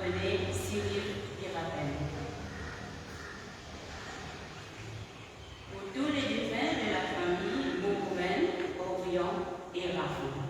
René, Cyril et Raphaël. Pour tous les défunts de la famille Bourgoin, Orion et Raphaël.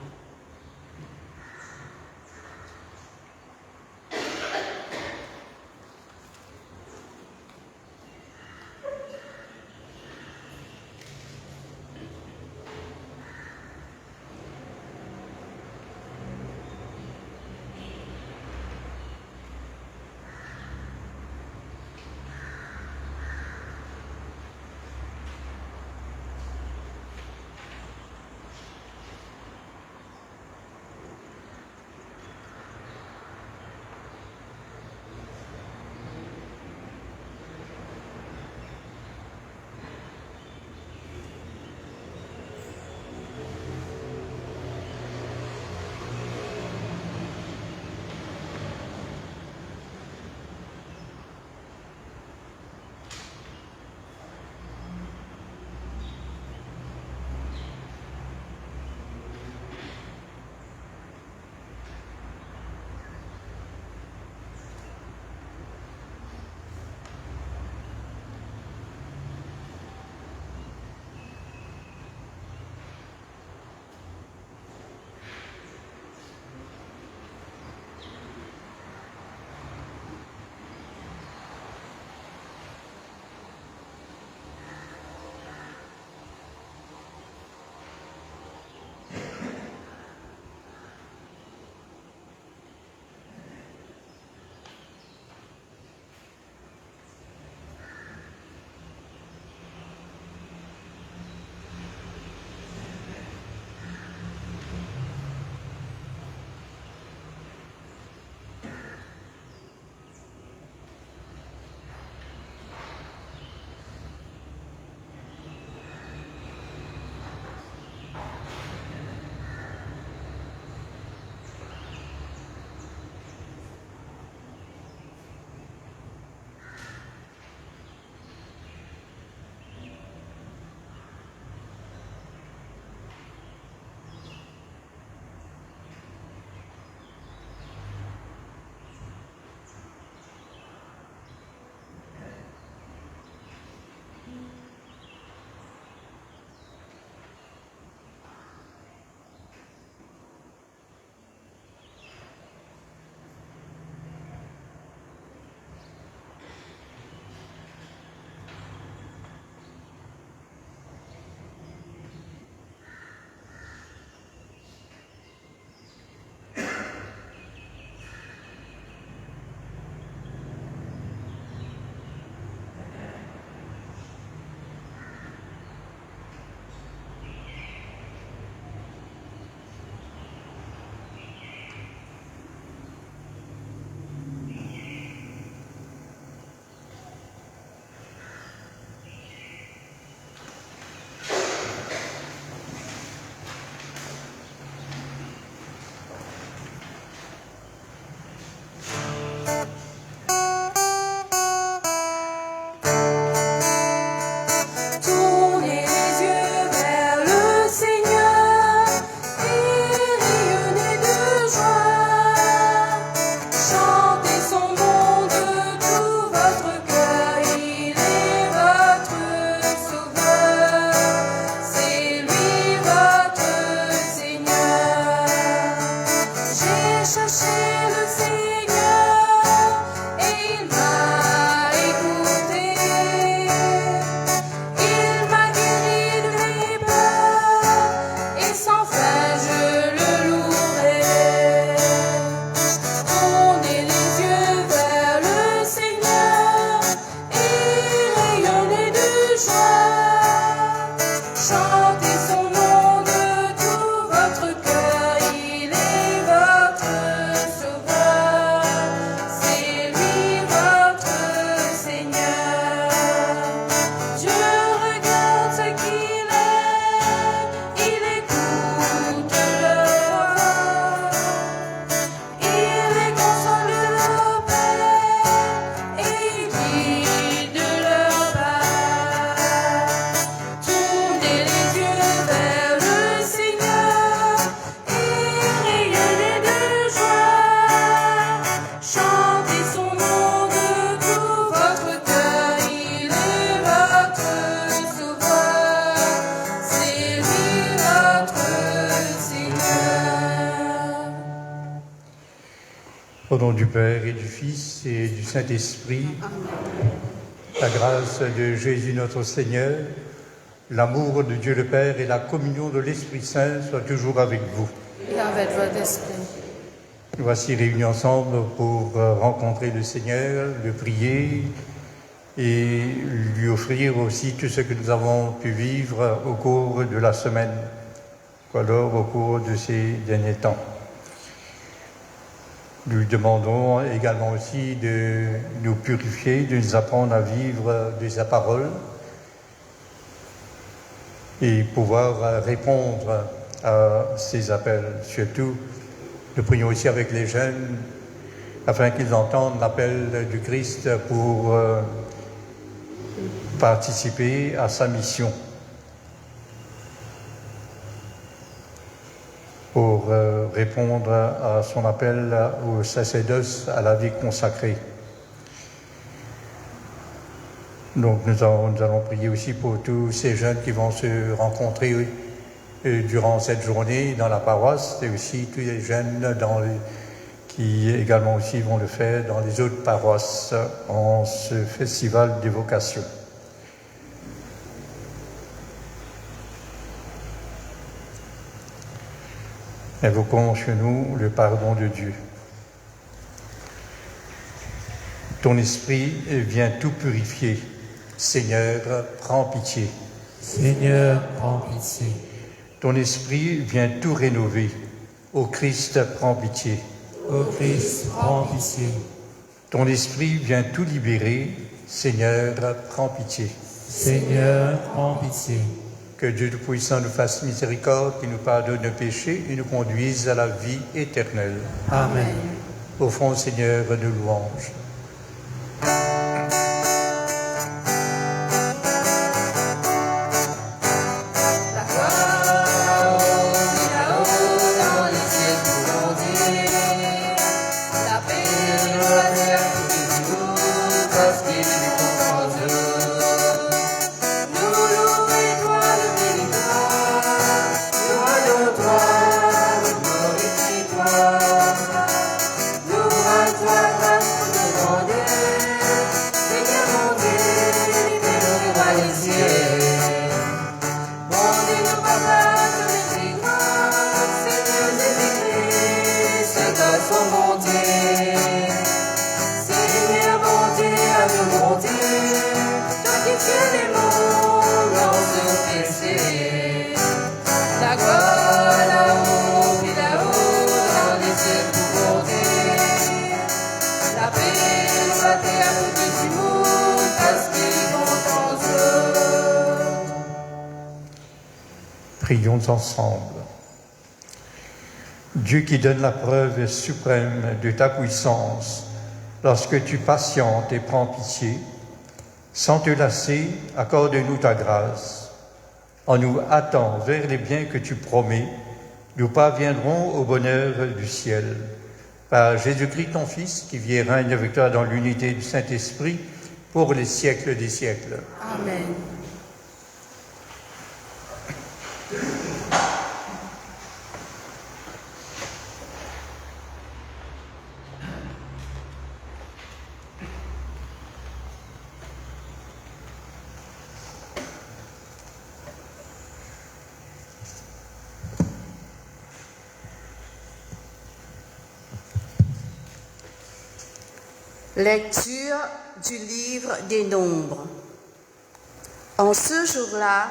nom du Père et du Fils et du Saint-Esprit, la grâce de Jésus notre Seigneur, l'amour de Dieu le Père et la communion de l'Esprit Saint soient toujours avec vous. Et avec votre esprit. Nous voici réunis ensemble pour rencontrer le Seigneur, le prier et lui offrir aussi tout ce que nous avons pu vivre au cours de la semaine, ou alors au cours de ces derniers temps. Nous lui demandons également aussi de nous purifier, de nous apprendre à vivre de sa parole et pouvoir répondre à ses appels. Surtout, nous prions aussi avec les jeunes afin qu'ils entendent l'appel du Christ pour participer à sa mission, pour répondre à son appel au sacerdoce, à la vie consacrée. Donc nous allons prier aussi pour tous ces jeunes qui vont se rencontrer durant cette journée dans la paroisse, et aussi tous les jeunes qui également aussi vont le faire dans les autres paroisses en ce festival des vocations. Invoquons chez nous le pardon de Dieu. Ton esprit vient tout purifier. Seigneur, prends pitié. Seigneur, prends pitié. Ton esprit vient tout rénover. Ô Christ, prends pitié. Ô Christ, prends pitié. Ton esprit vient tout libérer. Seigneur, prends pitié. Seigneur, prends pitié. Que Dieu Tout-Puissant nous fasse miséricorde, qu'il nous pardonne nos péchés et nous conduise à la vie éternelle. Amen. Offrons au Seigneur nos louanges. Prions ensemble. Dieu qui donne la preuve suprême de ta puissance, lorsque tu patientes et prends pitié, sans te lasser, accorde-nous ta grâce. En nous hâtant vers les biens que tu promets, nous parviendrons au bonheur du ciel. Par Jésus-Christ, ton Fils, qui vit et règne avec toi dans l'unité du Saint-Esprit, pour les siècles des siècles. Amen. Lecture du livre des Nombres. En ce jour-là,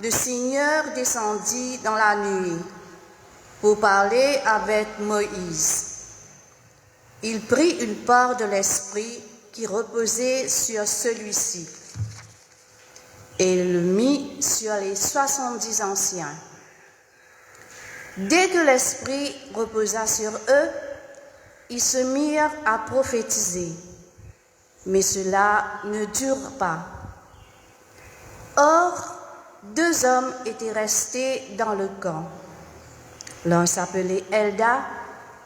le Seigneur descendit dans la nuit pour parler avec Moïse. Il prit une part de l'Esprit qui reposait sur celui-ci et le mit sur les 70 anciens. Dès que l'Esprit reposa sur eux, ils se mirent à prophétiser, mais cela ne dure pas. Or, 2 hommes étaient restés dans le camp. L'un s'appelait Elda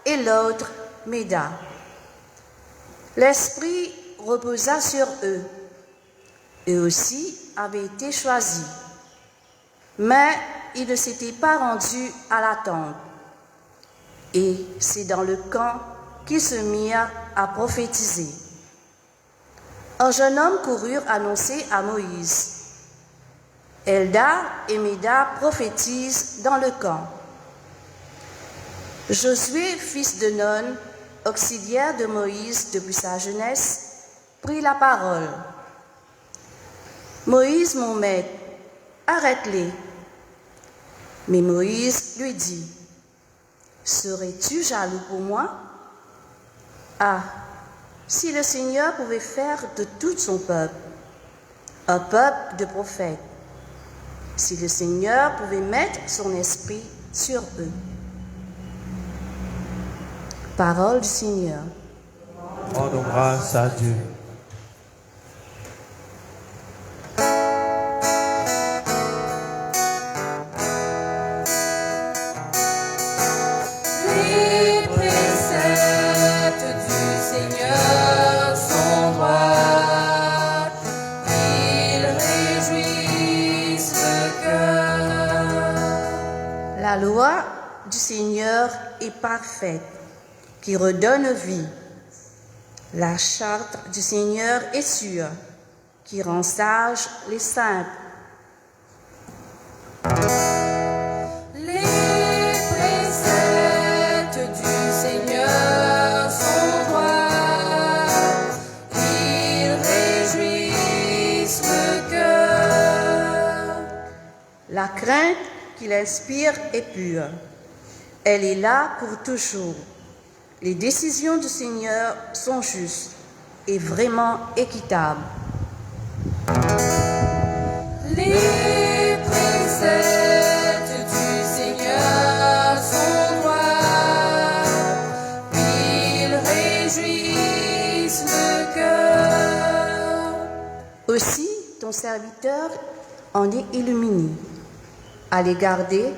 et l'autre Méda. L'Esprit reposa sur eux. Eux aussi avaient été choisis. Mais ils ne s'étaient pas rendus à la tente. Et c'est dans le camp qu'ils se mirent à prophétiser. Un jeune homme courut annoncer à Moïse. Eldad et Médad prophétisent dans le camp. Josué, fils de Nun, auxiliaire de Moïse depuis sa jeunesse, prit la parole. Moïse, mon maître, arrête-les. Mais Moïse lui dit, serais-tu jaloux pour moi? Ah, si le Seigneur pouvait faire de tout son peuple un peuple de prophètes, si le Seigneur pouvait mettre son esprit sur eux. Parole du Seigneur. Rendons grâce à Dieu. Les préceptes du Seigneur sont droits, ils réjouissent le cœur. La loi du Seigneur est parfaite, qui redonne vie. La charte du Seigneur est sûre, qui rend sages les simples. Les préceptes du Seigneur sont droits, ils réjouissent le cœur. La crainte qu'il inspire est pure. Elle est là pour toujours. Les décisions du Seigneur sont justes et vraiment équitables. Les préceptes du Seigneur sont droits, ils réjouissent le cœur. Aussi, ton serviteur en est illuminé. À les garder,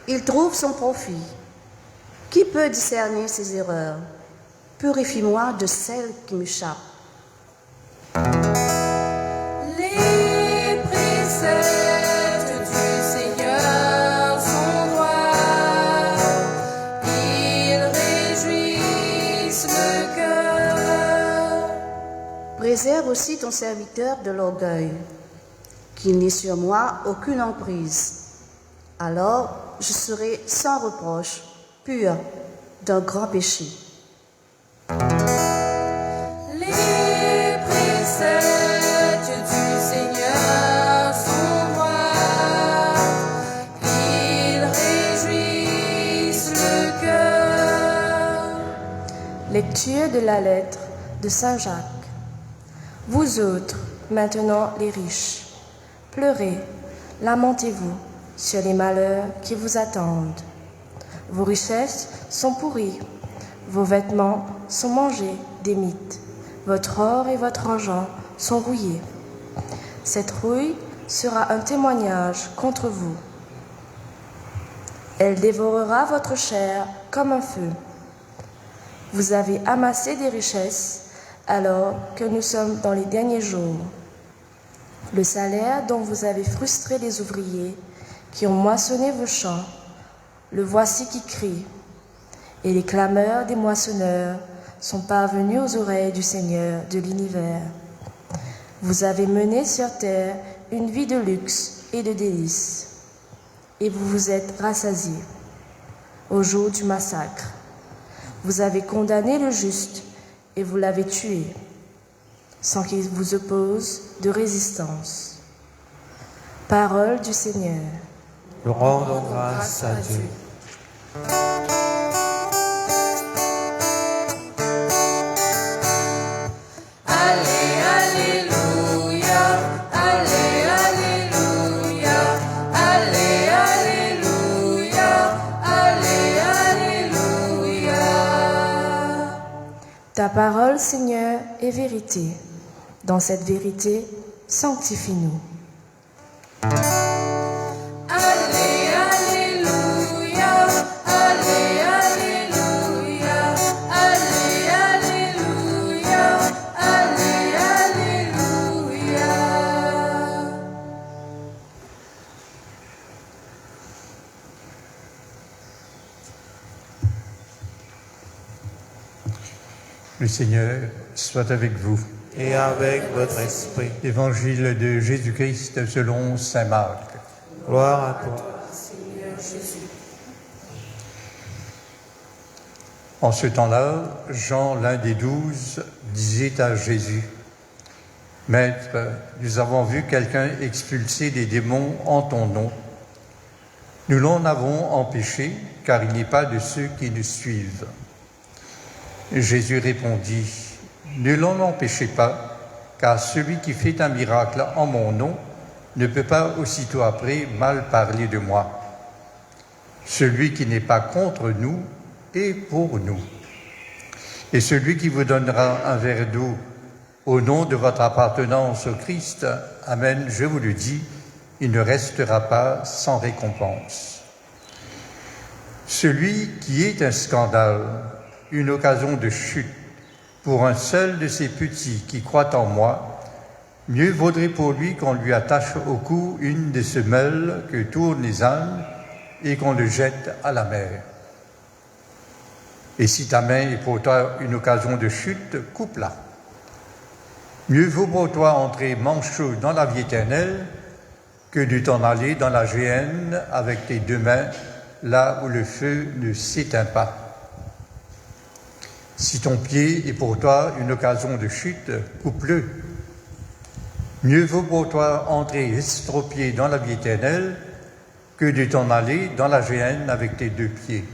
il trouve son profit. Qui peut discerner ses erreurs? Purifie-moi de celles qui m'échappent. Les préceptes du Seigneur sont droits, ils réjouissent le cœur. Préserve aussi ton serviteur de l'orgueil, qu'il n'ait sur moi aucune emprise. Alors je serai sans reproche, pur d'un grand péché. Les préceptes du Seigneur sont droits, ils réjouissent le cœur. Lecture de la lettre de Saint Jacques. Vous autres, maintenant les riches, pleurez, lamentez-vous sur les malheurs qui vous attendent. Vos richesses sont pourries, vos vêtements sont mangés des mites, votre or et votre argent sont rouillés. Cette rouille sera un témoignage contre vous. Elle dévorera votre chair comme un feu. Vous avez amassé des richesses alors que nous sommes dans les derniers jours. Le salaire dont vous avez frustré les ouvriers qui ont moissonné vos champs, le voici qui crie, et les clameurs des moissonneurs sont parvenus aux oreilles du Seigneur de l'univers. Vous avez mené sur terre une vie de luxe et de délices, et vous vous êtes rassasiés au jour du massacre. Vous avez condamné le juste et vous l'avez tué, sans qu'il vous oppose de résistance. Parole du Seigneur. Nous rendons grâce à Dieu. Ta parole, Seigneur, est vérité. Dans cette vérité, sanctifie-nous. Le Seigneur soit avec vous. et avec votre esprit. Évangile de Jésus-Christ selon saint Marc. Gloire à toi. En ce temps-là, Jean, l'un des 12, disait à Jésus, « Maître, nous avons vu quelqu'un expulser des démons en ton nom. Nous l'en avons empêché, car il n'est pas de ceux qui nous suivent. » Jésus répondit, « Ne l'en empêchez pas, car celui qui fait un miracle en mon nom ne peut pas aussitôt après mal parler de moi. Celui qui n'est pas contre nous est pour nous. Et celui qui vous donnera un verre d'eau au nom de votre appartenance au Christ, amen, je vous le dis, il ne restera pas sans récompense. Celui qui est un scandale, une occasion de chute pour un seul de ces petits qui croient en moi, mieux vaudrait pour lui qu'on lui attache au cou une des semelles que tournent les ânes et qu'on le jette à la mer. Et si ta main est pour toi une occasion de chute, coupe-la. Mieux vaut pour toi entrer manchot dans la vie éternelle que de t'en aller dans la géhenne avec tes deux mains, là où le feu ne s'éteint pas. Si ton pied est pour toi une occasion de chute, coupe-le. Mieux vaut pour toi entrer estropié dans la vie éternelle que de t'en aller dans la géhenne avec tes deux pieds.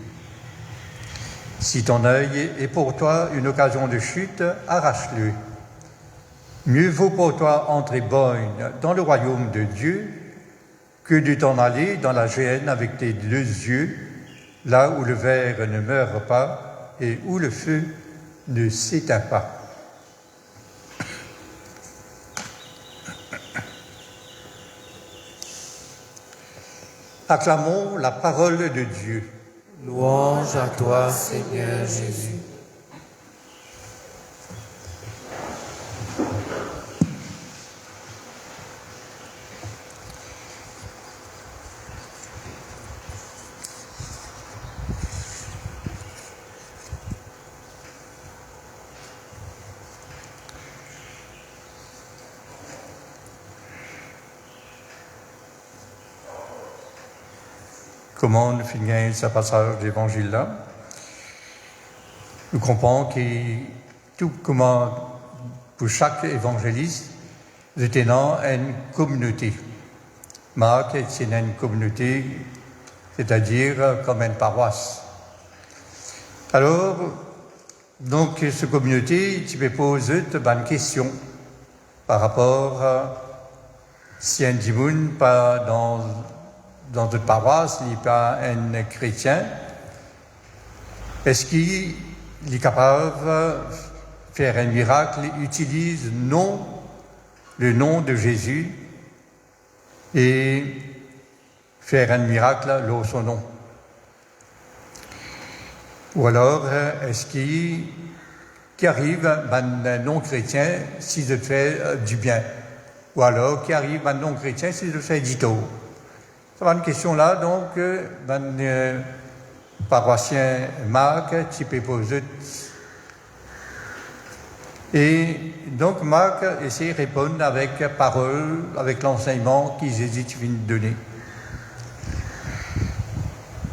Si ton œil est pour toi une occasion de chute, arrache-le. Mieux vaut pour toi entrer borgne dans le royaume de Dieu que de t'en aller dans la géhenne avec tes deux yeux, là où le ver ne meurt pas et où le feu ne s'éteint pas. Acclamons la parole de Dieu. Louange à toi, Seigneur Jésus. Comment nous finissons ce passage d'évangile-là? Nous comprenons que tout comment pour chaque évangéliste, nous tenons une communauté. Marc, c'est une communauté, c'est-à-dire comme une paroisse. Alors, donc, cette communauté, tu peux poser une question par rapport à si un dimoun pas dans une paroisse, il n'est pas un chrétien, est-ce qu'il est capable de faire un miracle, il utilise le nom de Jésus et faire un miracle dans son nom? Ou alors, est-ce qu'il arrive un non-chrétien s'il se fait du bien? Ou alors, qu'il arrive un non-chrétien s'il se fait du tort? Ça va une question là, donc, paroissien Marc, tu peux poser. Et donc, Marc essaie de répondre avec parole, avec l'enseignement qu'ils hésitent de donner.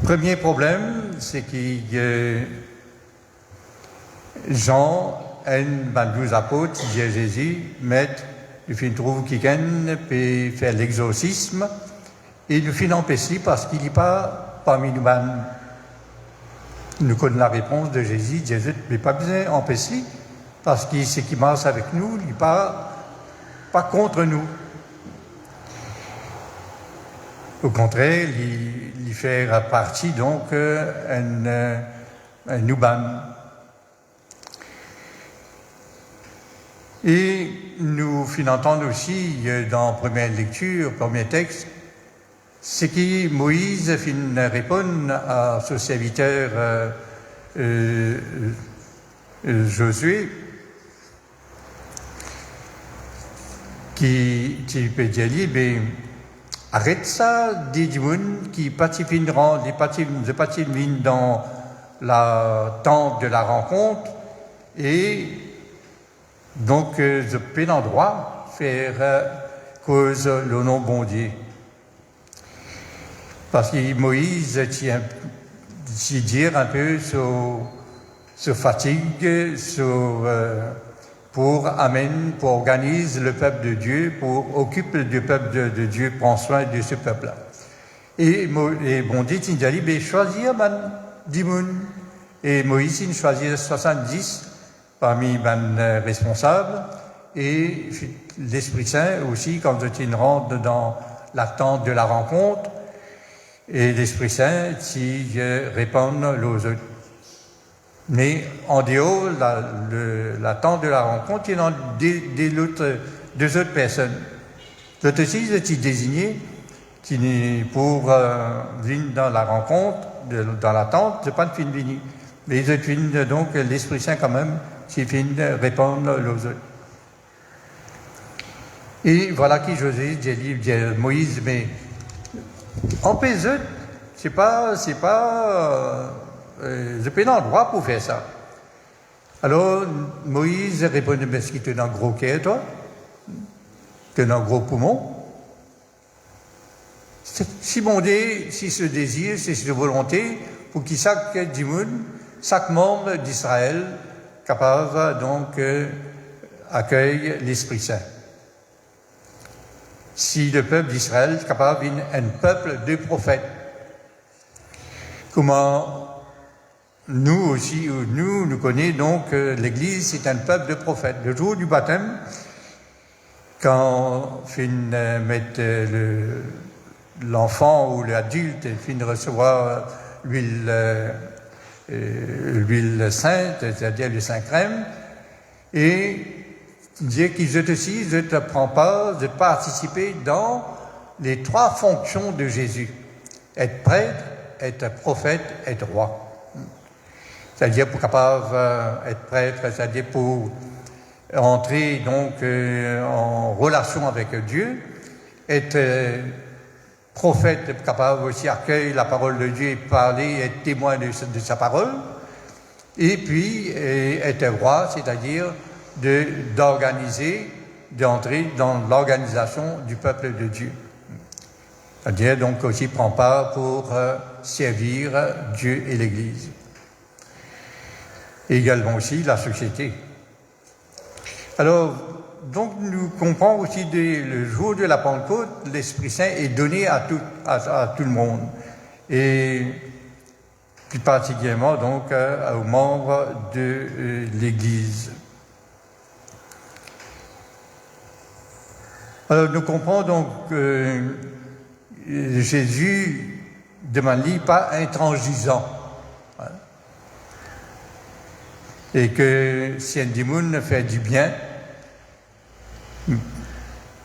Premier problème, c'est que Jean, un des apôtres, dit à Jésus, Maître, il trouve quelqu'un peut faire l'exorcisme. Et il nous empêcher parce qu'il n'est pas parmi nous-mêmes. Nous connaissons la réponse de Jésus. Jésus n'est pas besoin d'empêcher parce que ce qui marche avec nous, il n'est pas contre nous. Au contraire, il fait partie donc un nous-mêmes. Et nous entendons aussi dans la première lecture, premier texte, c'est que Moïse répond à son serviteur Josué, qui peut dire, ben, arrête ça, des gens qui participent dans la tente de la rencontre, Et donc, je peux endroit faire cause le nom bon Dieu. Parce que Moïse tient dire un peu sur fatigue, pour organiser le peuple de Dieu, pour occuper le peuple de Dieu, prendre soin de ce peuple-là. Et bon Dieu, il dit, ben, choisir Dimoun. Et Moïse, il choisit 70 parmi les responsables. Et l'Esprit Saint aussi, quand il rentre dans l'attente de la rencontre, et l'Esprit Saint s'y répand aux autres. Mais en dehors, l'attente de la rencontre, il y a deux autres personnes. L'autre aussi, ils sont désignés pour venir dans la rencontre, dans l'attente, c'est pas de fin de venir. Mais ils ont donc l'Esprit Saint quand même, s'y finit répondre aux autres. Et voilà qui José dit Moïse, mais en PZ, c'est pas, j'ai pas d'endroit pour faire ça. Alors, Moïse répondait, mais est-ce que tu es dans un gros cœur, toi? Tu es dans un gros poumon? Si mon Dieu, si ce désir, si cette volonté, pour qu'il chaque membre d'Israël, capable, donc, accueille l'Esprit Saint. Si le peuple d'Israël est capable d'un peuple de prophètes, comment nous aussi, nous connaissons donc l'Église, c'est un peuple de prophètes. Le jour du baptême, quand on met l'enfant ou l'adulte finit de recevoir l'huile sainte, c'est-à-dire le Saint-Crème, et Dieu qui je te prends part de participer dans les trois fonctions de Jésus. Être prêtre, être prophète, être roi. C'est-à-dire pour capable être prêtre, c'est-à-dire pour entrer donc en relation avec Dieu, être prophète, capable aussi accueillir la parole de Dieu et parler, être témoin de sa parole, et puis être roi, c'est-à-dire d'entrer dans l'organisation du peuple de Dieu. C'est-à-dire donc aussi prendre part pour servir Dieu et l'Église. Et également aussi la société. Alors, donc nous comprenons aussi le jour de la Pentecôte, l'Esprit Saint est donné à tout le monde. Et plus particulièrement donc aux membres de l'Église. Alors nous comprenons donc que Jésus demande pas intransigeant. Hein, et que si un démon fait du bien,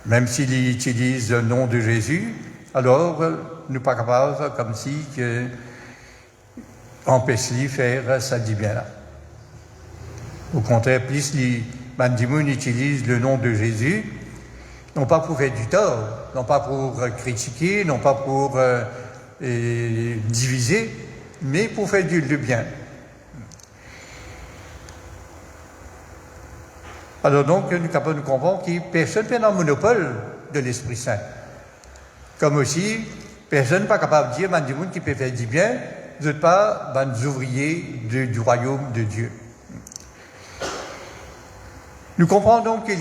même s'il utilise le nom de Jésus, alors nous ne sommes pas capables, comme si, empêche-lui de faire ça du bien là. Au contraire, plus les démons utilisent le nom de Jésus, non pas pour faire du tort, non pas pour critiquer, non pas pour diviser, mais pour faire du bien. Alors donc, nous sommes capables de comprendre que personne n'a un monopole de l'Esprit Saint. Comme aussi, personne n'est pas capable de dire, des gens qui peuvent faire du bien, vous n'êtes pas des ouvriers du royaume de Dieu. Nous comprenons donc que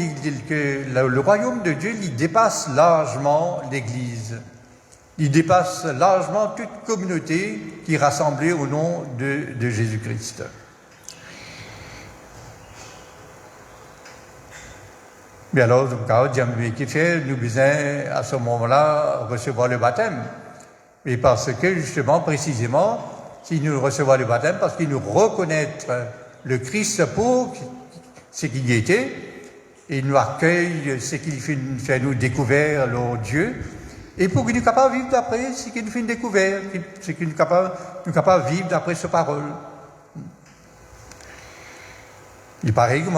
le royaume de Dieu, il dépasse largement l'Église. Il dépasse largement toute communauté qui est rassemblée au nom de Jésus-Christ. Mais alors, qui fait, nous besoin à ce moment-là recevoir le baptême. Mais parce que justement, précisément, si nous recevons le baptême, parce qu'il nous reconnaître le Christ pour ce qu'il était, et il nous accueille, ce qu'il fait nous découvrir leur Dieu, et pour qu'il nous capable de vivre d'après ce qu'il nous fait découvrir, ce qu'il nous capable de vivre d'après sa parole. Il paraît que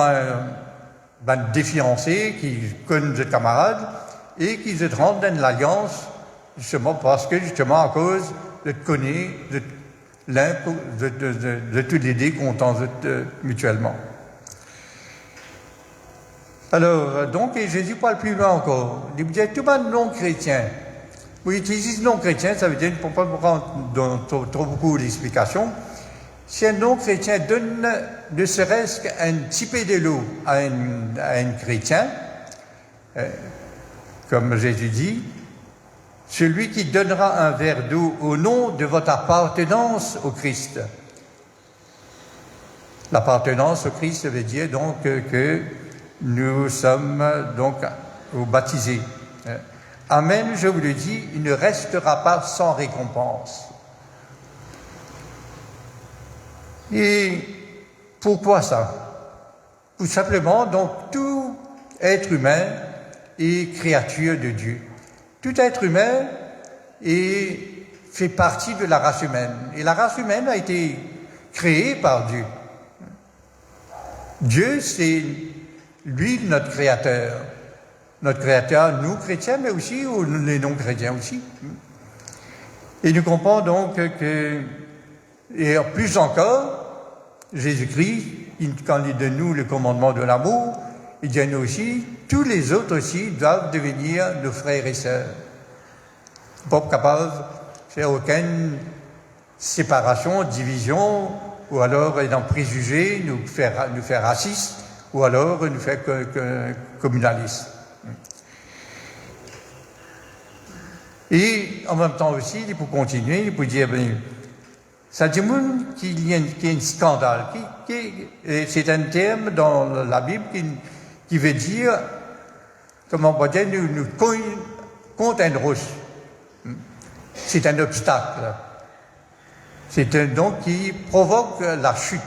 des fiancés qui connaissent des camarades et qui se rendent dans l'alliance, justement parce que, justement, à cause de connaître l'un de tous les deux qu'on mutuellement. Alors, donc, et Jésus parle plus loin encore. Il dit, tout le monde non-chrétien. Vous utilisez non-chrétien, ça veut dire, pour ne pas prendre dans trop beaucoup d'explications, si un non-chrétien donne ne serait-ce qu'un petit peu de l'eau à un chrétien, comme Jésus dit, celui qui donnera un verre d'eau au nom de votre appartenance au Christ. L'appartenance au Christ veut dire donc que nous sommes donc baptisés. Amen, je vous le dis, il ne restera pas sans récompense. Et pourquoi ça? Tout simplement, donc, tout être humain est créature de Dieu. Tout être humain fait partie de la race humaine. Et la race humaine a été créée par Dieu. Dieu, c'est lui notre créateur. Notre créateur, nous chrétiens, mais aussi les non-chrétiens aussi. Et nous comprenons donc que, et plus encore, Jésus-Christ, quand il donne nous le commandement de l'amour, il dit à nous aussi, tous les autres aussi doivent devenir nos frères et sœurs. Pas capable de faire aucune séparation, division, ou alors dans préjugés, nous faire racistes, ou alors nous faire communalistes. Et en même temps aussi, il peut continuer, il peut dire, ça dit qu'il y a un scandale. C'est un terme dans la Bible qui veut dire, comment on peut dire, nous contre un roche. C'est un obstacle. C'est un don qui provoque la chute.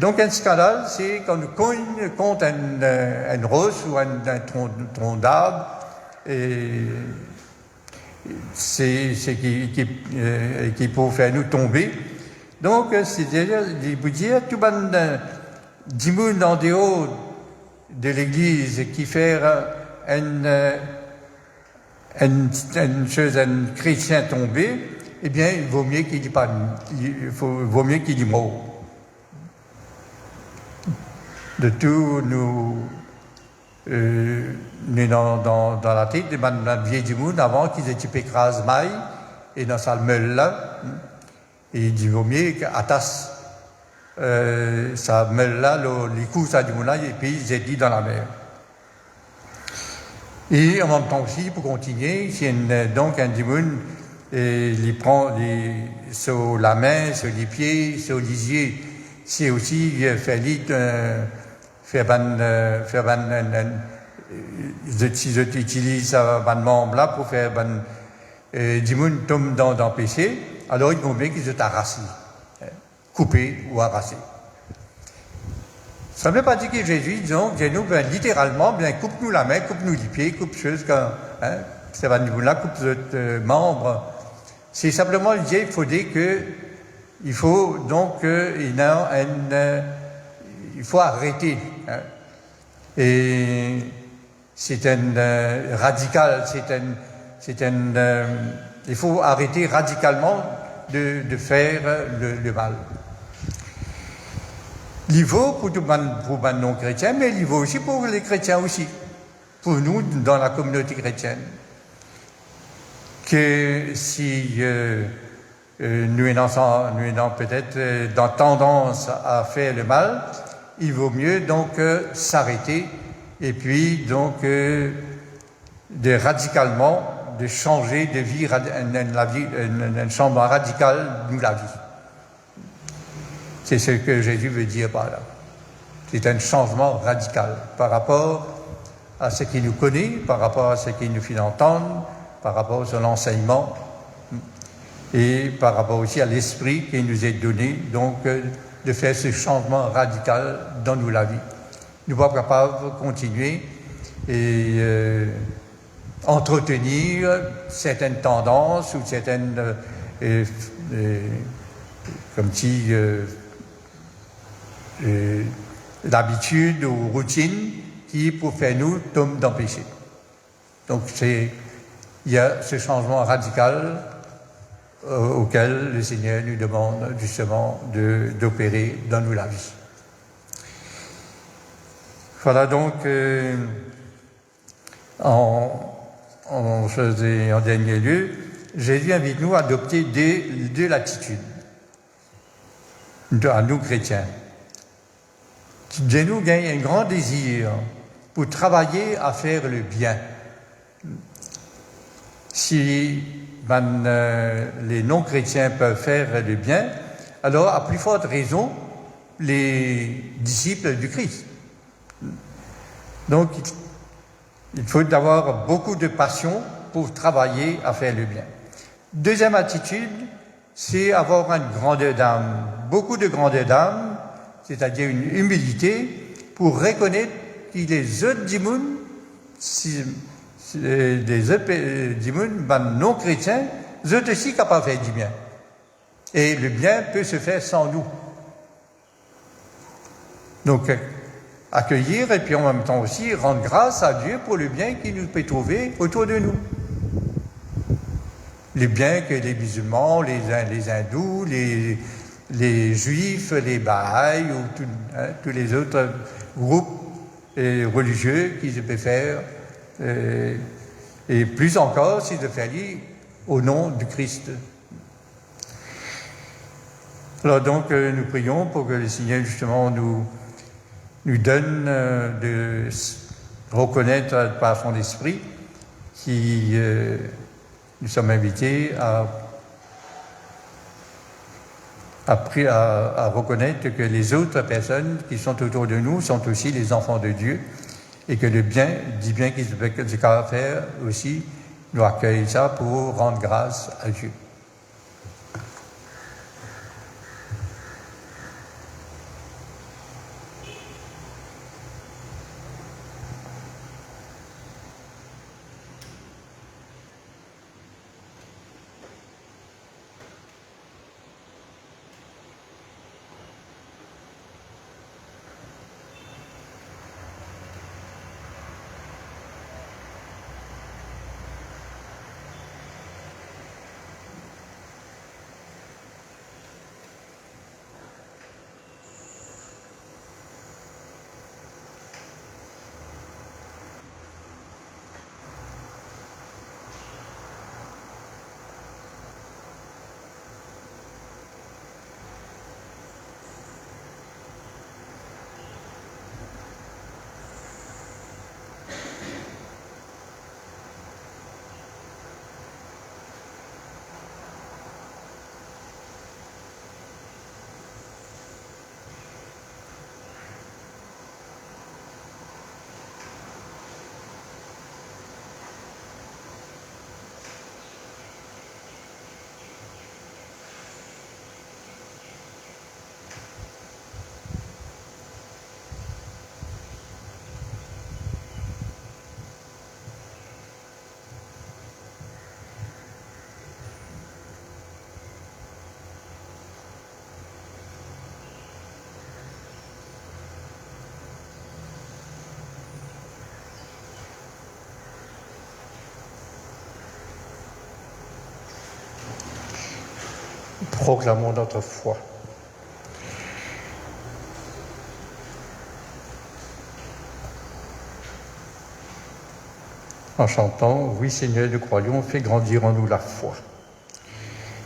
Donc un scandale, c'est quand nous cogne contre un roche ou un tronc d'arbre, et c'est qui peut faire nous tomber. Donc, c'est-à-dire, il peut dire, tout le monde, 10 000 en dehors de l'église qui fait un chrétien tomber, eh bien, il vaut mieux qu'il vaut mieux qu'il y mort. De tout nous dans la tête de la vieille du monde avant qu'ils étaient écrasés maille et dans sa meule là. Et il dit vaut mieux qu'attache sa meule là, les coups ça du monde là, et puis ils étaient dans la mer. Et en même temps aussi, pour continuer, c'est donc un démon il prend sur la main, sur les pieds, sur les yeux. C'est aussi ils utilisent un membre là pour faire du monde tombe dans le péché, alors il vaut mieux qu'ils soient arrachés, coupés ou arrachés. Ça ne veut pas dire que Jésus, disons, littéralement, coupe-nous la main, coupe-nous les pieds, coupe choses comme, c'est pas niveau là, coupe notre membre. C'est simplement dire, il faut donc, il faut arrêter. Et c'est un radical, il faut arrêter radicalement de faire le mal. Il vaut pour les non-chrétiens, mais il vaut aussi pour les chrétiens aussi, pour nous dans la communauté chrétienne. Que si nous ayons peut-être dans tendance à faire le mal, il vaut mieux donc s'arrêter et puis donc de radicalement de changer de vie, un changement radical de la vie. C'est ce que Jésus veut dire par là. C'est un changement radical par rapport à ce qu'il nous connaît, par rapport à ce qu'il nous fait entendre, par rapport à son enseignement et par rapport aussi à l'esprit qui nous est donné, donc de faire ce changement radical dans nous la vie. Nous ne sommes pas capables de continuer et entretenir certaines tendances ou certaines comme si l'habitude ou routine qui pour faire nous tombe dans le péché. Donc il y a ce changement radical auquel le Seigneur nous demande justement d'opérer dans nous la vie. Voilà donc en dernier lieu, Jésus invite nous à adopter deux latitudes à nous chrétiens. De nous gagne un grand désir pour travailler à faire le bien. Si les non-chrétiens peuvent faire le bien, alors à plus forte raison, les disciples du Christ. Donc, il faut avoir beaucoup de passion pour travailler à faire le bien. Deuxième attitude, c'est avoir une grandeur d'âme, beaucoup de grandeur d'âme, c'est-à-dire une humilité pour reconnaître que les autres dimoun, les autres dimoun, non chrétiens, eux aussi capables de faire du bien. Et le bien peut se faire sans nous. Donc, accueillir et puis en même temps aussi rendre grâce à Dieu pour le bien qu'il nous peut trouver autour de nous. Le bien que les musulmans, les hindous, les juifs, les Bahaïs ou tous les autres groupes religieux qui se peuvent faire, et plus encore s'ils se font au nom du Christ. Alors donc nous prions pour que le Seigneur justement nous donne de reconnaître par son esprit qui nous sommes invités à reconnaître que les autres personnes qui sont autour de nous sont aussi les enfants de Dieu et que le bien, du bien qu'ils ont à faire aussi, nous accueillons ça pour rendre grâce à Dieu. Proclamons notre foi. En chantant, oui Seigneur, nous croyons, fais grandir en nous la foi.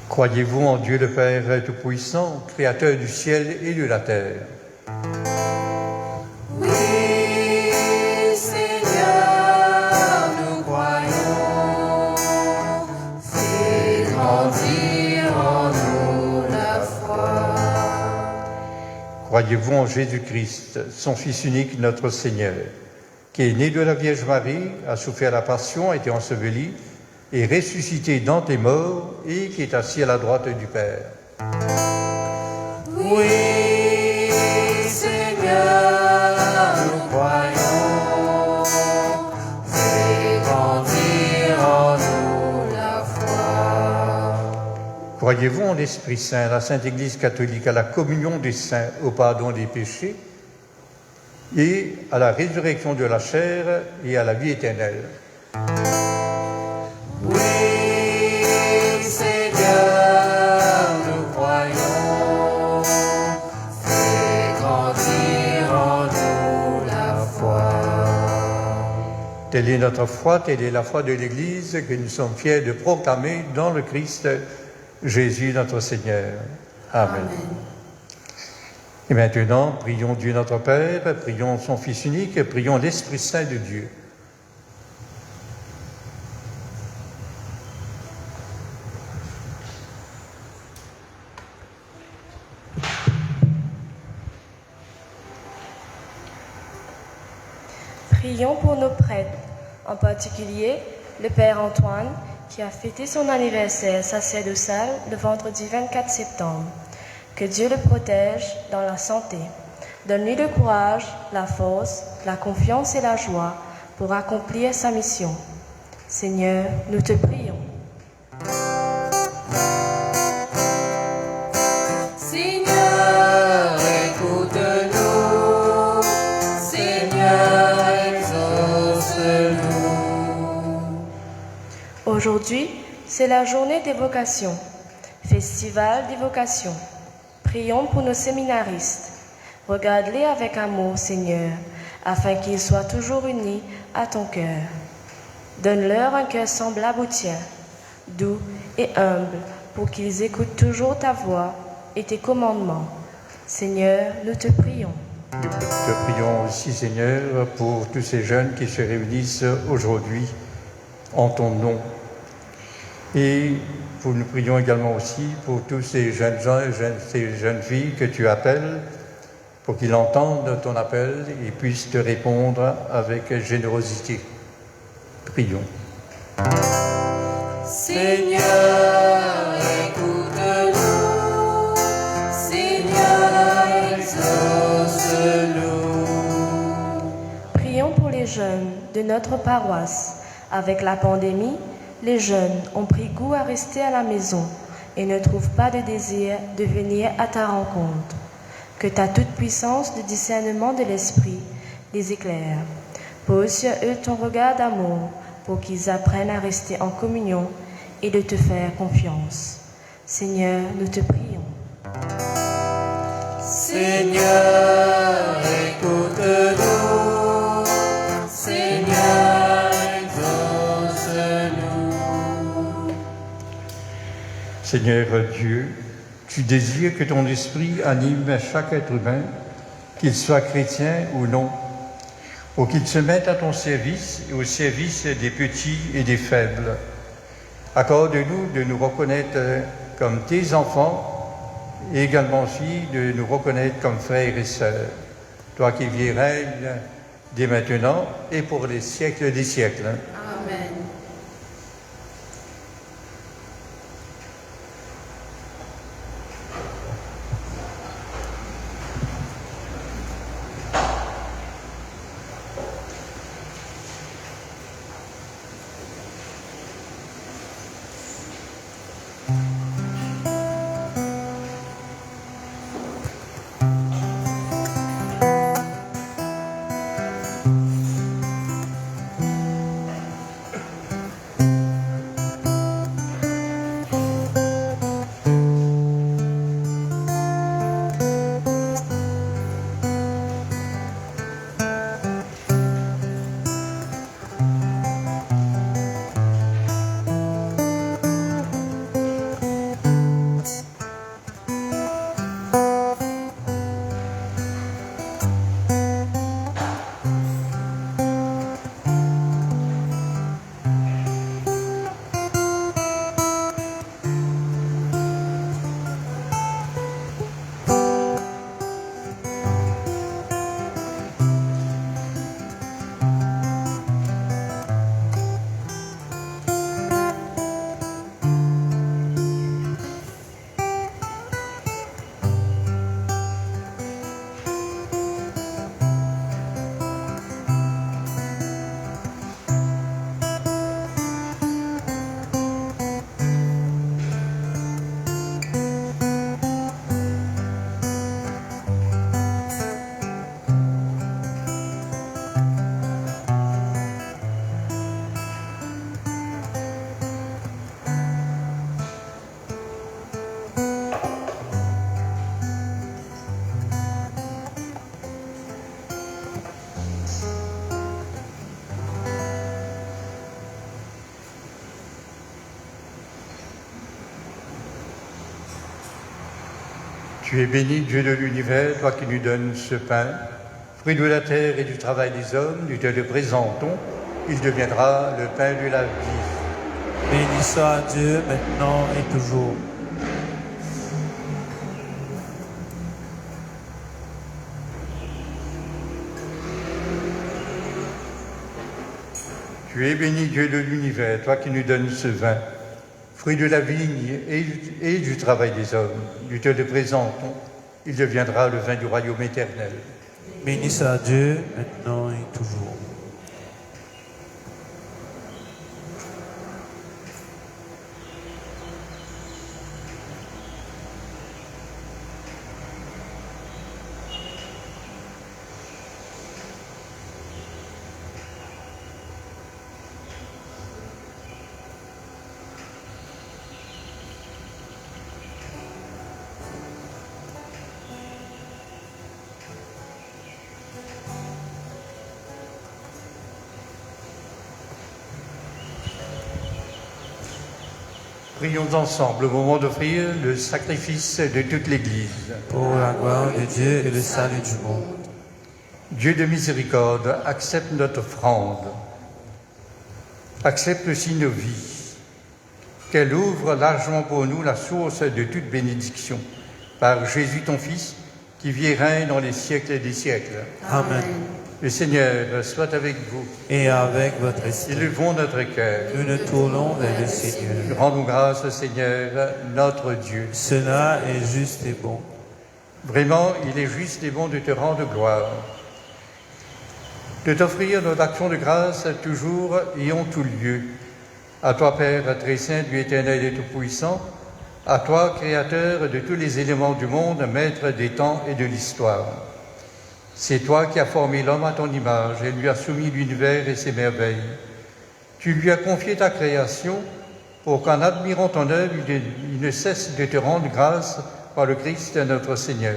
Croyez-vous en Dieu le Père Tout-Puissant, Créateur du ciel et de la terre? Oui, Seigneur, nous croyons, fais grandir en nous la foi. Croyez-vous en Jésus-Christ, son Fils unique, notre Seigneur, qui est né de la Vierge Marie, a souffert la passion, a été enseveli, est ressuscité dans tes morts et qui est assis à la droite du Père. Oui, Seigneur, nous croyons, fais grandir en nous la foi. Croyez-vous en l'Esprit Saint, la Sainte Église catholique, à la communion des saints, au pardon des péchés et à la résurrection de la chair et à la vie éternelle? Oui, Seigneur, nous croyons, fais grandir en nous la foi. Telle est notre foi, telle est la foi de l'Église que nous sommes fiers de proclamer dans le Christ Jésus notre Seigneur. Amen. Et maintenant, prions Dieu notre Père, prions son Fils unique, prions l'Esprit Saint de Dieu. Prions pour nos prêtres, en particulier le Père Antoine, qui a fêté son anniversaire sacerdotal le vendredi 24 septembre. Que Dieu le protège dans la santé. Donne-lui le courage, la force, la confiance et la joie pour accomplir sa mission. Seigneur, nous te prions. Seigneur, écoute-nous. Seigneur, exauce-nous. Aujourd'hui, c'est la journée des vocations, festival des vocations. Prions pour nos séminaristes. Regarde-les avec amour, Seigneur, afin qu'ils soient toujours unis à ton cœur. Donne-leur un cœur semblable au tien, doux et humble, pour qu'ils écoutent toujours ta voix et tes commandements. Seigneur, nous te prions. Nous te prions aussi, Seigneur, pour tous ces jeunes qui se réunissent aujourd'hui en ton nom. Et nous prions également aussi pour tous ces jeunes gens, ces jeunes filles que tu appelles, pour qu'ils entendent ton appel et puissent te répondre avec générosité. Prions. Seigneur, écoute-nous. Seigneur, exauce-nous. Prions pour les jeunes de notre paroisse. Avec la pandémie, les jeunes ont pris goût à rester à la maison et ne trouvent pas de désir de venir à ta rencontre. Que ta toute-puissance de discernement de l'esprit les éclaire. Pose sur eux ton regard d'amour pour qu'ils apprennent à rester en communion et de te faire confiance. Seigneur, nous te prions. Seigneur, écoute-nous. Seigneur, exauce-nous. Seigneur Dieu, tu désires que ton esprit anime chaque être humain, qu'il soit chrétien ou non, pour qu'il se mette à ton service et au service des petits et des faibles. Accorde-nous de nous reconnaître comme tes enfants et également aussi de nous reconnaître comme frères et sœurs. Toi qui vis et règnes dès maintenant et pour les siècles des siècles. Amen. Tu es béni, Dieu de l'univers, toi qui nous donnes ce pain, fruit de la terre et du travail des hommes, nous te le présentons, il deviendra le pain de la vie. Béni soit Dieu maintenant et toujours. Tu es béni, Dieu de l'univers, toi qui nous donnes ce vin, fruit de la vigne et du travail des hommes. Nous te le présentons, il deviendra le vin du royaume éternel. Béni soit Dieu maintenant et toujours. Prions ensemble au moment d'offrir le sacrifice de toute l'Église. Pour la gloire de Dieu et le salut du monde. Dieu de miséricorde, accepte notre offrande. Accepte aussi nos vies. Qu'elle ouvre largement pour nous la source de toute bénédiction. Par Jésus ton Fils, qui vit et règne dans les siècles des siècles. Amen. Le Seigneur soit avec vous. Et avec votre esprit, Élevons notre cœur. nous nous tournons vers le Seigneur. Rendons grâce au Seigneur, notre Dieu. Cela est juste et bon. Vraiment, il est juste et bon de te rendre gloire, de t'offrir notre action de grâce toujours et en tout lieu. À toi, Père très saint, Dieu éternel et tout-puissant, à toi, Créateur de tous les éléments du monde, Maître des temps et de l'histoire. C'est toi qui as formé l'homme à ton image et lui as soumis l'univers et ses merveilles. Tu lui as confié ta création pour qu'en admirant ton œuvre, il ne cesse de te rendre grâce par le Christ notre Seigneur.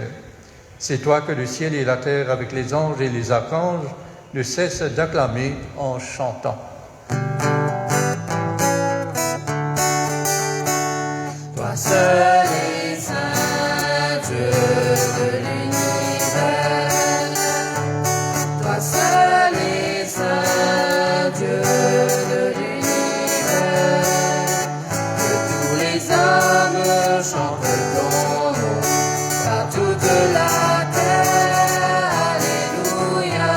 C'est toi que le ciel et la terre, avec les anges et les archanges, ne cessent d'acclamer en chantant. Toi seul est saint, Dieu de l'univers. Toi seul est saint, Dieu de l'univers. Que tous les hommes chantent ton nom par toute la terre. Alléluia.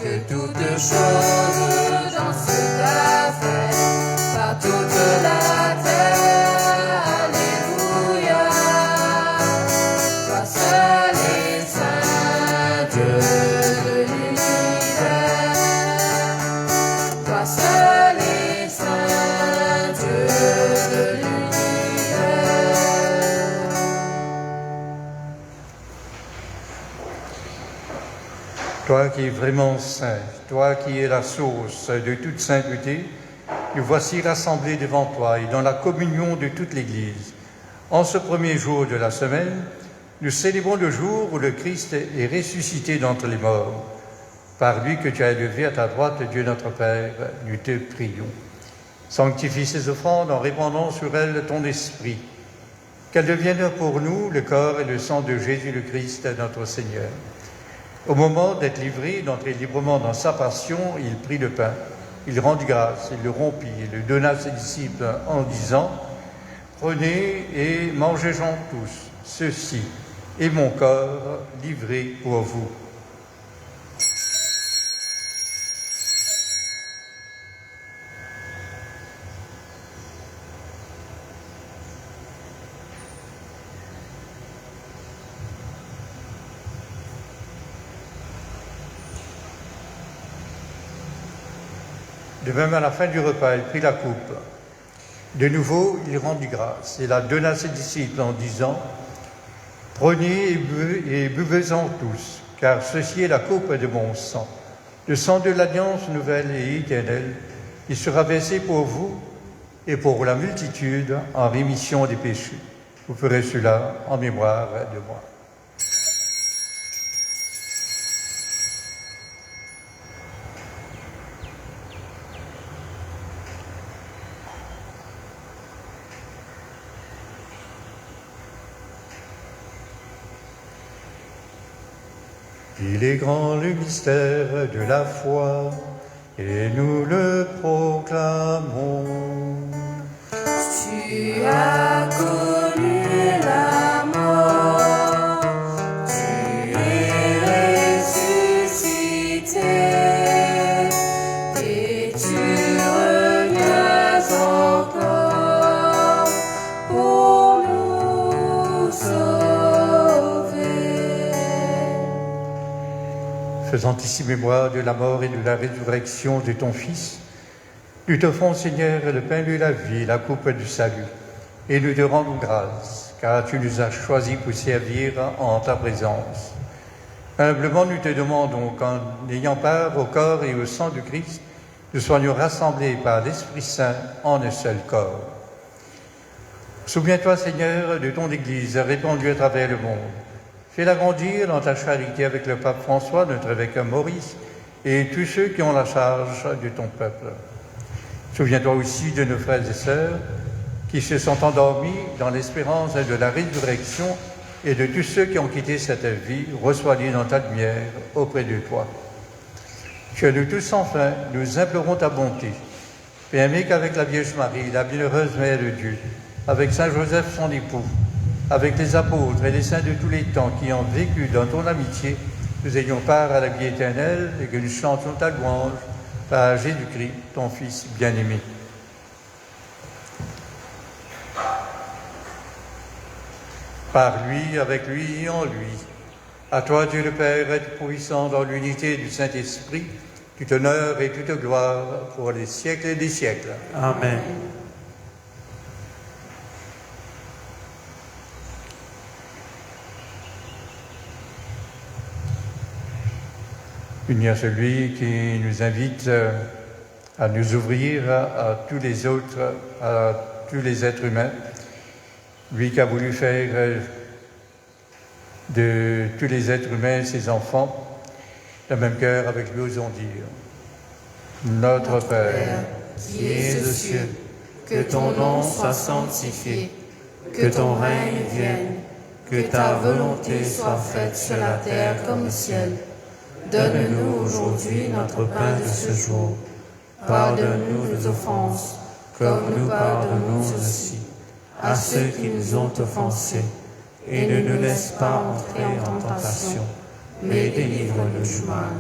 Que toutes choses dansent ta fête par toute la terre. Alléluia. Toi seul est saint, Dieu de l'univers. Toi seul est saint, Dieu de l'univers. Toi qui es vraiment saint, toi qui es la source de toute sainteté, nous voici rassemblés devant toi et dans la communion de toute l'Église. En ce premier jour de la semaine, nous célébrons le jour où le Christ est ressuscité d'entre les morts. Par lui que tu as élevé à ta droite, Dieu notre Père, nous te prions. Sanctifie ces offrandes en répandant sur elles ton esprit. Qu'elles deviennent pour nous le corps et le sang de Jésus le Christ, notre Seigneur. Au moment d'être livré, d'entrer librement dans sa passion, il prit le pain. Il rendit grâce, il le rompit et le donna à ses disciples en disant « Prenez et mangez-en tous, ceci est mon corps livré pour vous. » De même, à la fin du repas, il prit la coupe. De nouveau, il rendit grâce et la donna à ses disciples en disant « Prenez et buvez-en tous, car ceci est la coupe de mon sang, le sang de l'alliance nouvelle et éternelle, qui sera versé pour vous et pour la multitude en rémission des péchés. Vous ferez cela en mémoire de moi. » Il est grand le mystère de la foi, et nous le proclamons. Tu as connu la mort, tu es ressuscité, et tu reviens encore pour nous sauver. Faisant ici mémoire de la mort et de la résurrection de ton Fils, nous t'offrons, Seigneur, le pain de la vie, la coupe du salut, et nous te rendons grâce, car tu nous as choisis pour servir en ta présence. Humblement, nous te demandons qu'en ayant part au corps et au sang du Christ, nous soyons rassemblés par l'Esprit Saint en un seul corps. Souviens-toi, Seigneur, de ton Église répandue à travers le monde. Fais-la grandir dans ta charité avec le pape François, notre évêque Maurice, et tous ceux qui ont la charge de ton peuple. Souviens-toi aussi de nos frères et sœurs qui se sont endormis dans l'espérance de la résurrection et de tous ceux qui ont quitté cette vie. Reçois-les dans ta lumière auprès de toi. Que nous tous, enfin, nous implorons ta bonté. Permets qu'avec la Vierge Marie, la bienheureuse Mère de Dieu, avec Saint Joseph son époux, avec les apôtres et les saints de tous les temps qui ont vécu dans ton amitié, nous ayons part à la vie éternelle et que nous chantions ta louange par Jésus-Christ, ton Fils bien-aimé. Par lui, avec lui et en lui, à toi Dieu le Père, Tout-Puissant, dans l'unité du Saint-Esprit, tout honneur et toute gloire pour les siècles et des siècles. Amen. Unis à celui qui nous invite à nous ouvrir à tous les autres, à tous les êtres humains, lui qui a voulu faire de tous les êtres humains ses enfants, le même cœur avec lui, osons dire. Notre Père, qui es aux cieux, que ton nom soit sanctifié, que ton règne vienne, que ta volonté soit faite sur la terre comme au ciel. Donne-nous aujourd'hui notre pain de ce jour. Pardonne-nous nos offenses, comme nous pardonnons aussi à ceux qui nous ont offensés. Et ne nous laisse pas entrer en tentation, mais délivre-nous du mal.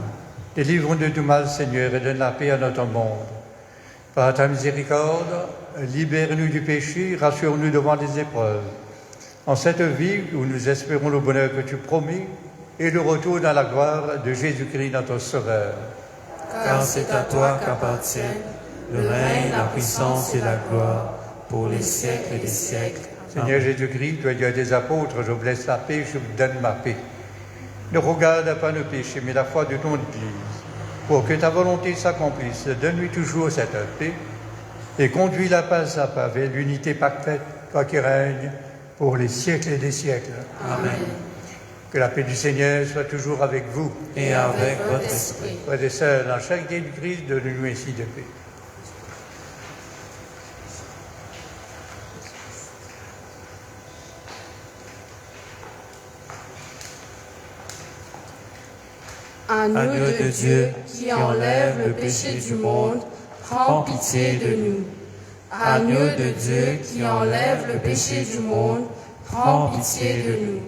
délivre-nous du mal, Seigneur, et donne la paix à notre monde. Par ta miséricorde, libère-nous du péché, rassure-nous devant les épreuves. En cette vie où nous espérons le bonheur que tu promets, et le retour dans la gloire de Jésus-Christ, notre Sauveur. Car c'est à toi qu'appartiennent le règne, la puissance et la gloire pour les siècles et les siècles. Seigneur Jésus-Christ, tu as dit à tes apôtres, je vous laisse la paix, je vous donne ma paix. Ne regarde pas nos péchés, mais la foi de ton Église. Pour que ta volonté s'accomplisse, donne-lui toujours cette paix et conduis-la pas à pas vers l'unité parfaite, toi qui règnes pour les siècles et des siècles. Amen. Que la paix du Seigneur soit toujours avec vous. Et avec votre esprit. Frères et sœurs, dans la charité du Christ, donne-nous ainsi de paix. Agneau de Dieu qui enlève le péché du monde, prends pitié de nous. Agneau de Dieu qui enlève le péché du monde, prends pitié de nous.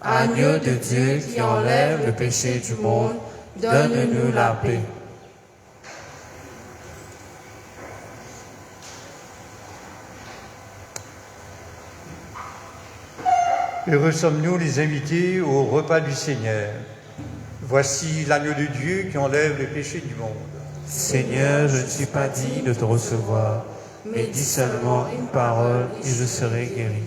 Agneau de Dieu qui enlève le péché du monde, donne-nous la paix. Heureux sommes-nous les invités au repas du Seigneur. Voici l'agneau de Dieu qui enlève le péché du monde. Seigneur, je ne suis pas digne de te recevoir, mais dis seulement une parole et je serai guéri.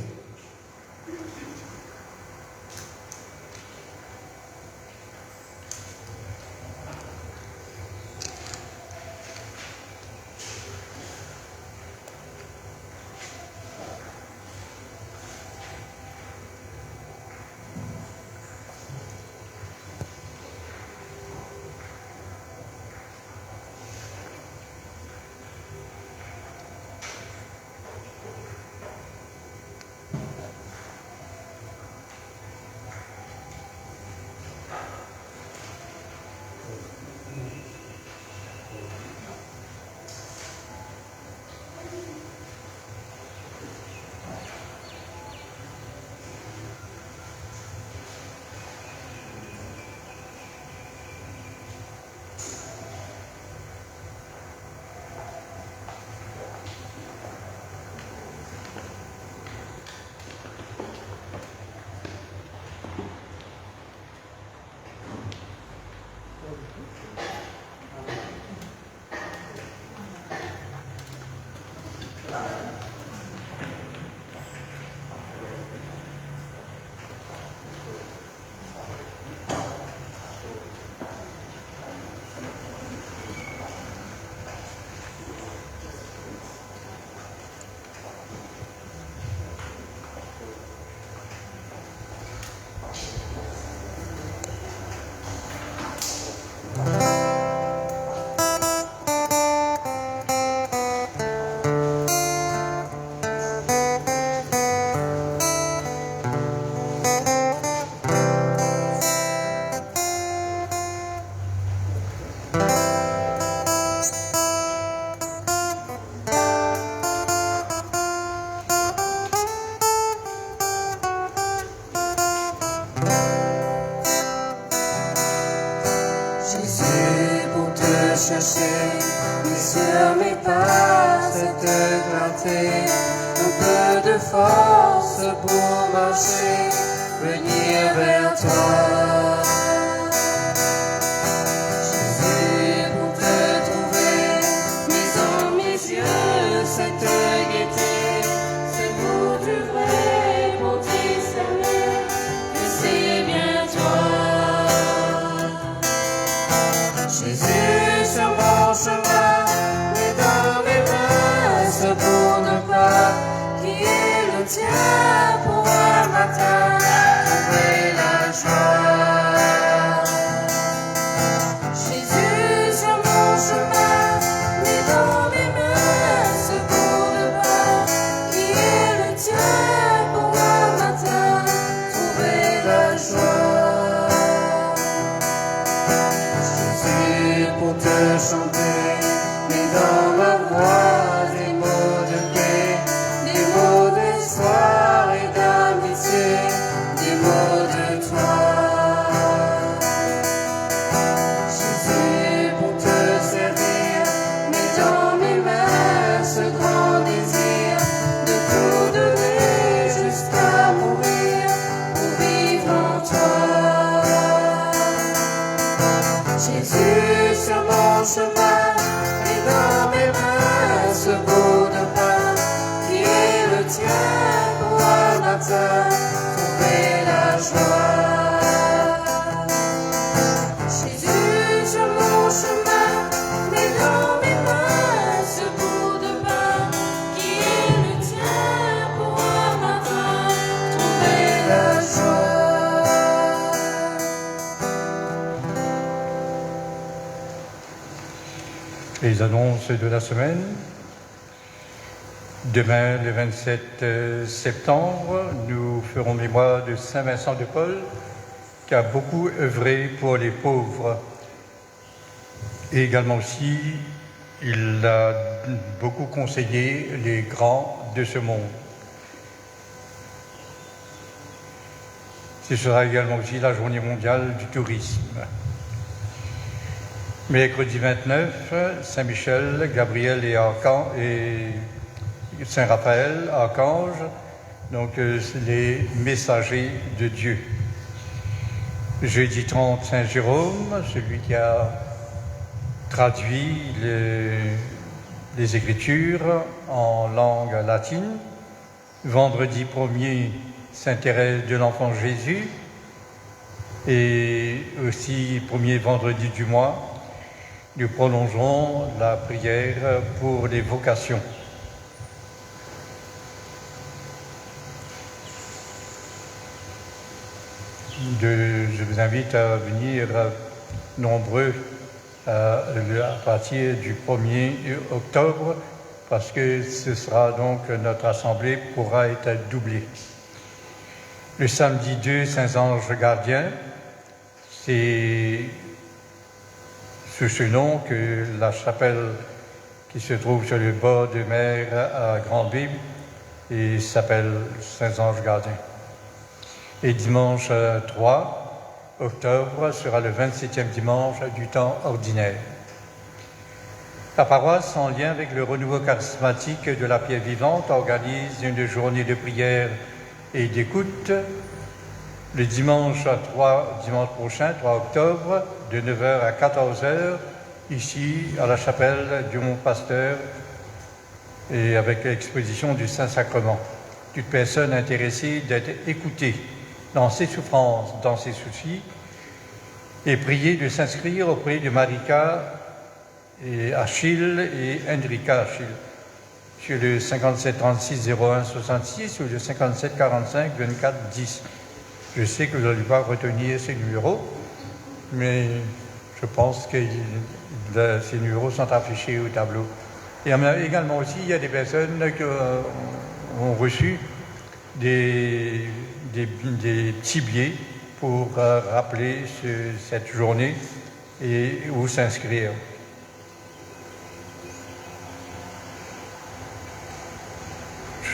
Les annonces de la semaine. Demain, le 27 septembre, nous ferons mémoire de Saint Vincent de Paul, qui a beaucoup œuvré pour les pauvres. Et également aussi, il a beaucoup conseillé les grands de ce monde. Ce sera également aussi la journée mondiale du tourisme. Mercredi 29, Saint-Michel, Gabriel et Saint-Raphaël, archange, donc les messagers de Dieu. Jeudi 30, Saint-Jérôme, celui qui a traduit les Écritures en langue latine. Vendredi 1er, Sainte-Thérèse de l'Enfant Jésus. Et aussi, premier vendredi du mois, nous prolongerons la prière pour les vocations. Je vous invite à venir nombreux à partir du 1er octobre, parce que ce sera donc notre assemblée pourra être doublée. Le samedi 2, Saint-Ange Gardien, c'est sous ce nom que la chapelle qui se trouve sur le bord de mer à Grande-Bible et s'appelle Saint-Ange Gardien. Et dimanche 3 octobre sera le 27e dimanche du temps ordinaire. La paroisse, en lien avec le renouveau charismatique de la Pierre vivante, organise une journée de prière et d'écoute le dimanche prochain, 3 octobre, de 9h à 14h, ici à la chapelle du Mont-Pasteur et avec l'exposition du Saint-Sacrement. Toute personne intéressée d'être écoutée dans ses souffrances, dans ses soucis, et priée de s'inscrire auprès de Marika et Achille et Hendrika Achille sur le 57 36 01 66 ou le 57 45 24 10. Je sais que vous n'allez pas retenir ces numéros, mais Je pense que ces numéros sont affichés au tableau. Et également aussi, il y a des personnes qui ont reçu des petits billets pour rappeler cette journée et où s'inscrire.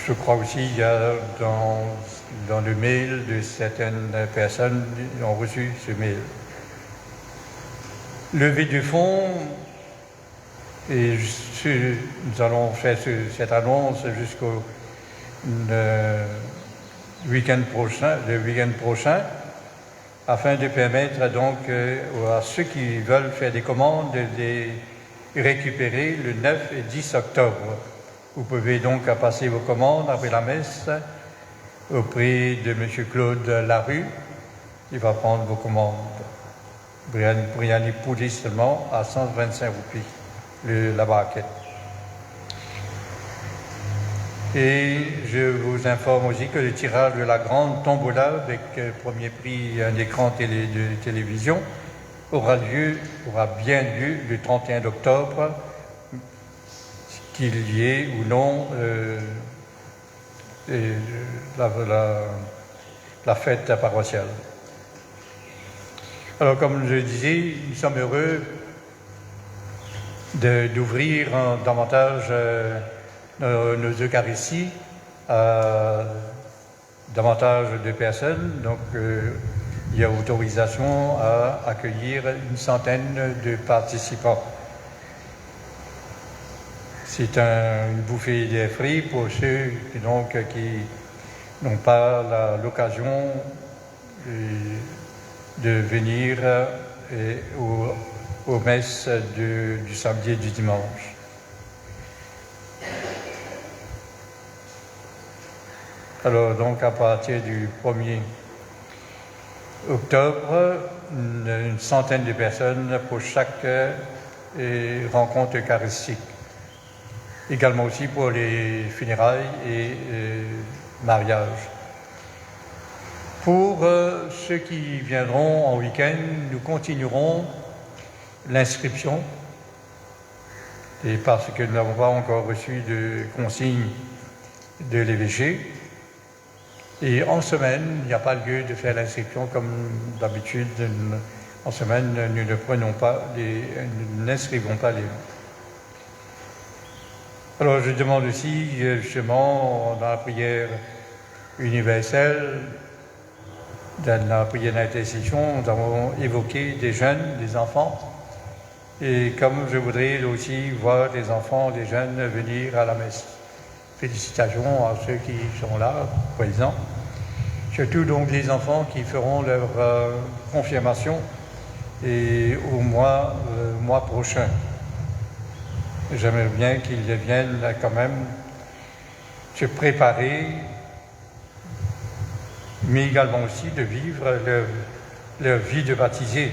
Je crois aussi qu'il y a dans le mail de certaines personnes qui ont reçu ce mail. Levée de fonds, et nous allons faire cette annonce jusqu'au week-end prochain, afin de permettre donc à ceux qui veulent faire des commandes de les récupérer le 9 et 10 octobre. Vous pouvez donc passer vos commandes après la messe auprès de M. Claude Larue. Il va prendre vos commandes. Briani Poulet seulement à 125 roupies, la barquette. Et je vous informe aussi que le tirage de la grande tombola avec premier prix un écran de télévision aura bien lieu le 31 octobre, qu'il y ait ou non la fête paroissiale. Alors, comme je le disais, nous sommes heureux d'ouvrir davantage nos Eucharisties à davantage de personnes. Donc, il y a autorisation à accueillir une centaine de participants. C'est une bouffée d'air frais pour ceux qui n'ont pas l'occasion de venir aux messes du samedi et du dimanche. Alors donc à partir du 1er octobre, une centaine de personnes pour chaque rencontre eucharistique. Également aussi pour les funérailles et mariages. Pour ceux qui viendront en week-end, nous continuerons l'inscription, et parce que nous n'avons pas encore reçu de consigne de l'évêché. Et en semaine, il n'y a pas lieu de faire l'inscription comme d'habitude. En semaine, nous n'inscrivons pas les noms. Alors je demande aussi, justement, dans la prière universelle, dans la prière d'intercession, nous avons évoqué des jeunes, des enfants. Et comme je voudrais aussi voir des enfants, des jeunes venir à la messe. Félicitations à ceux qui sont là, présents. Surtout donc les enfants qui feront leur confirmation au mois prochain. J'aimerais bien qu'ils viennent quand même se préparer, mais également aussi de vivre leur vie de baptisé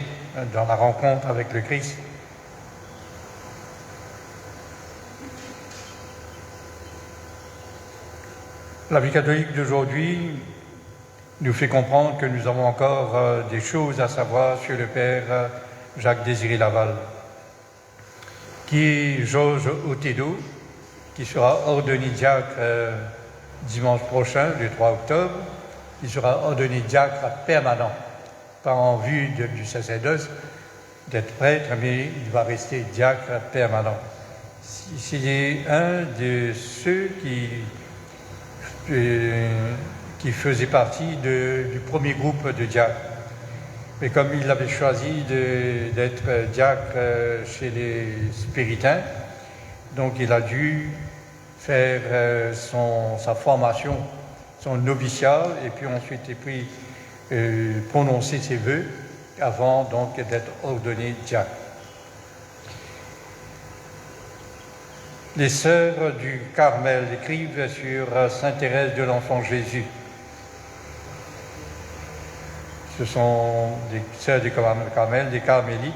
dans la rencontre avec le Christ. La vie catholique d'aujourd'hui nous fait comprendre que nous avons encore des choses à savoir sur le Père Jacques-Désiré Laval, qui est Georges Otedo, qui sera ordonné diacre dimanche prochain, le 3 octobre. Il sera ordonné diacre permanent, pas en vue du sacerdoce, d'être prêtre, mais il va rester diacre permanent. C'est un de ceux qui faisait partie du premier groupe de diacres. Mais comme il avait choisi d'être diacre chez les Spiritains, donc il a dû faire sa formation, son noviciat, et puis ensuite prononcer ses vœux avant donc d'être ordonné diacre. Les sœurs du Carmel écrivent sur Sainte Thérèse de l'Enfant Jésus. Ce sont des sœurs du Carmel, des carmélites,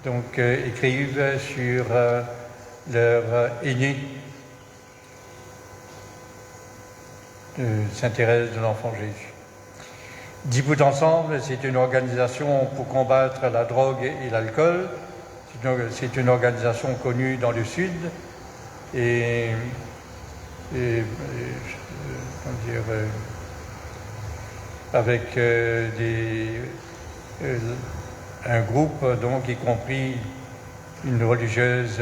donc écrivent sur leur aînée, Sainte Thérèse de l'Enfant Jésus. Debout Ensemble, c'est une organisation pour combattre la drogue et l'alcool. C'est une organisation connue dans le Sud et avec un groupe, donc, y compris une religieuse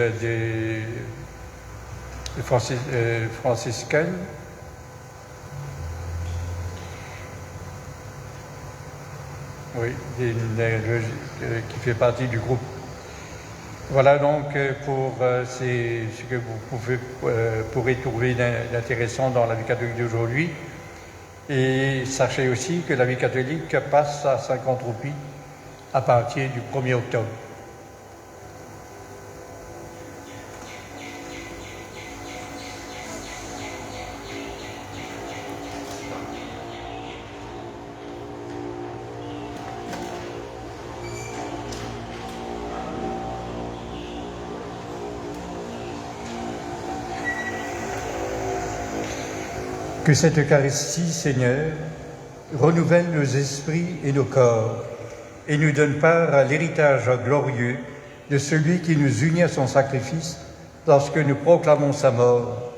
franciscaine. Oui, qui fait partie du groupe. Voilà donc pour ce que vous pourrez trouver d'intéressant dans la vie catholique d'aujourd'hui. Et sachez aussi que la vie catholique passe à 50 roupies à partir du 1er octobre. Que cette Eucharistie, Seigneur, renouvelle nos esprits et nos corps et nous donne part à l'héritage glorieux de celui qui nous unit à son sacrifice lorsque nous proclamons sa mort.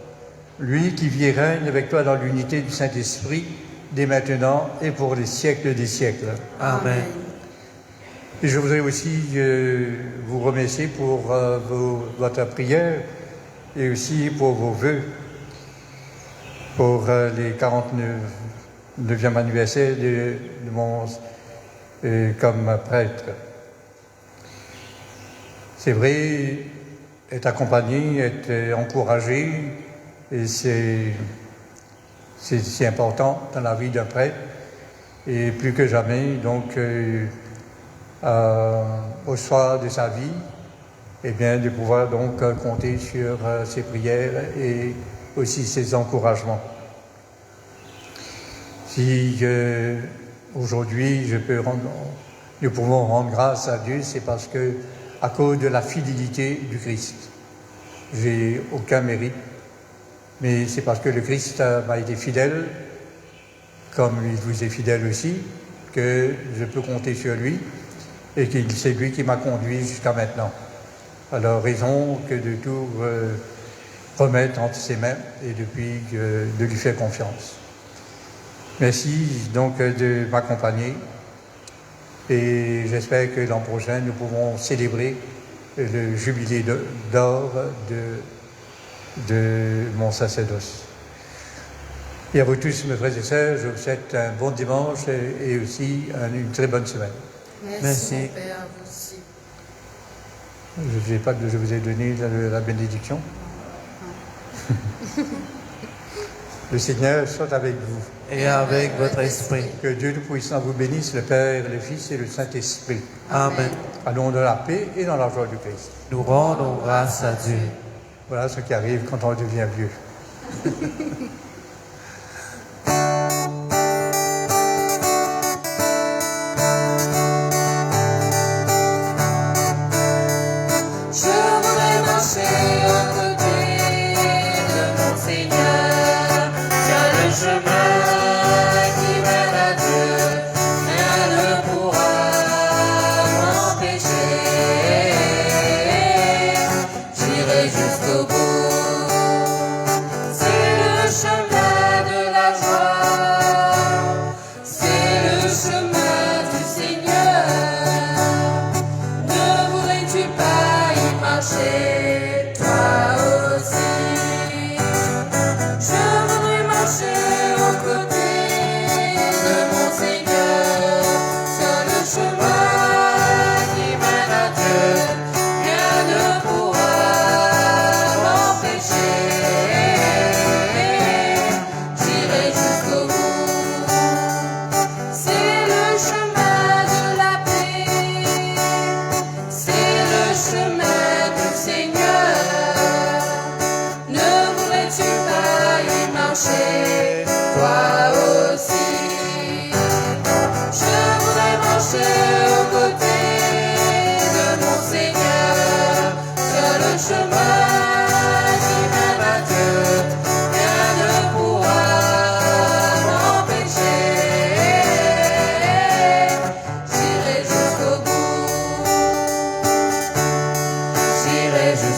Lui qui vit et règne avec toi dans l'unité du Saint-Esprit, dès maintenant et pour les siècles des siècles. Amen. Et je voudrais aussi vous remercier pour votre prière et aussi pour vos vœux pour les 49e anniversaire de mon comme prêtre. C'est vrai, être accompagné, être encouragé, et c'est important dans la vie d'un prêtre, et plus que jamais, donc, au soir de sa vie, eh bien, de pouvoir donc compter sur ses prières et aussi ses encouragements. Si aujourd'hui nous pouvons rendre grâce à Dieu, c'est parce que, à cause de la fidélité du Christ. J'ai aucun mérite, mais c'est parce que le Christ m'a été fidèle, comme il vous est fidèle aussi, que je peux compter sur lui et que c'est lui qui m'a conduit jusqu'à maintenant. Alors, raison que de tout remettre entre ses mains et depuis de lui faire confiance. Merci donc de m'accompagner et j'espère que l'an prochain nous pourrons célébrer le jubilé d'or de mon sacerdoce. Et à vous tous, mes frères et sœurs, je vous souhaite un bon dimanche et aussi une très bonne semaine. Merci. Mon Père, vous aussi. Je vous ai donné la bénédiction. Le Seigneur soit avec vous. Et avec votre esprit. Que Dieu Tout-Puissant vous bénisse, le Père, le Fils et le Saint-Esprit. Amen. Allons dans la paix et dans la joie du Christ. Nous rendons grâce à Dieu. Voilà ce qui arrive quand on devient vieux.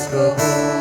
jusqu'au bout.